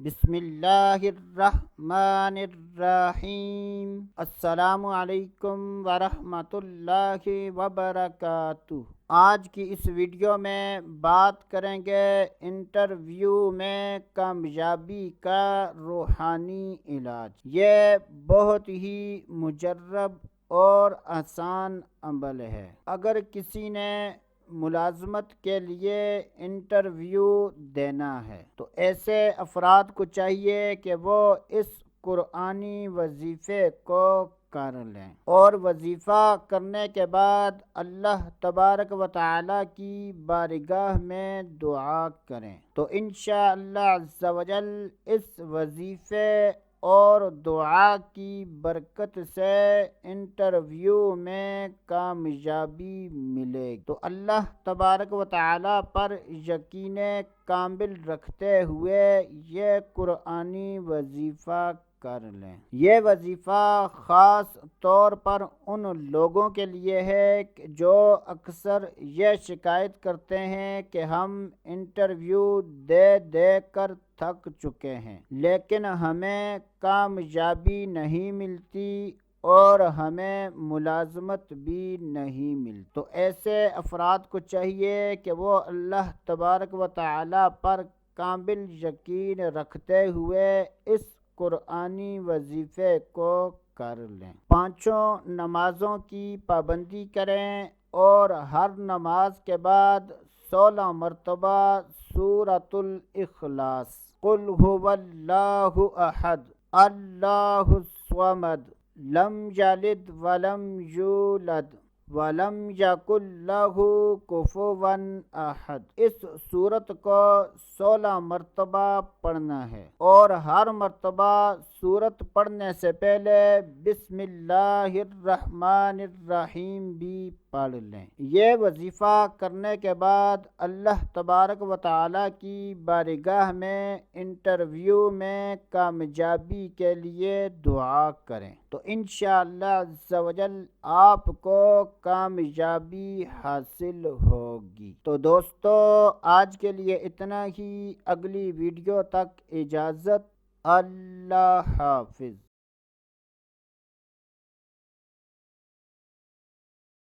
بسم اللہ الرحمن الرحیم۔ السلام علیکم ورحمۃ اللہ وبرکاتہ۔ آج کی اس ویڈیو میں بات کریں گے انٹرویو میں کامیابی کا روحانی علاج۔ یہ بہت ہی مجرب اور آسان عمل ہے۔ اگر کسی نے ملازمت کے لیے انٹرویو دینا ہے تو ایسے افراد کو چاہیے کہ وہ اس قرآنی وظیفے کو کر لیں اور وظیفہ کرنے کے بعد اللہ تبارک و تعالی کی بارگاہ میں دعا کریں تو انشاءاللہ عز و جل اس وظیفے اور دعا کی برکت سے انٹرویو میں کامیابی ملے گی۔ تو اللہ تبارک و تعالی پر یقین کامل رکھتے ہوئے یہ قرآنی وظیفہ کر لیں۔ یہ وظیفہ خاص طور پر ان لوگوں کے لیے ہے جو اکثر یہ شکایت کرتے ہیں کہ ہم انٹرویو دے دے کر تھک چکے ہیں لیکن ہمیں کامیابی نہیں ملتی اور ہمیں ملازمت بھی نہیں ملتی۔ تو ایسے افراد کو چاہیے کہ وہ اللہ تبارک و تعالی پر کامل یقین رکھتے ہوئے اس قرآنی وظیفے کو کر لیں۔ پانچوں نمازوں کی پابندی کریں اور ہر نماز کے بعد 16 مرتبہ سورۃ الاخلاص، قل هو اللہ احد اللہ الصمد لم یلد ولم یولد ولم یکن لہ کفوا احد، اس سورت کو 16 مرتبہ پڑھنا ہے اور ہر مرتبہ سورت پڑھنے سے پہلے بسم اللہ الرحمن الرحیم بھی پڑھ لیں۔ یہ وظیفہ کرنے کے بعد اللہ تبارک و تعالی کی بارگاہ میں انٹرویو میں کامیابی کے لیے دعا کریں تو انشاءاللہ عز و جل آپ کو کامیابی حاصل ہوگی۔ تو دوستو آج کے لیے اتنا ہی، اگلی ویڈیو تک اجازت، اللہ حافظ۔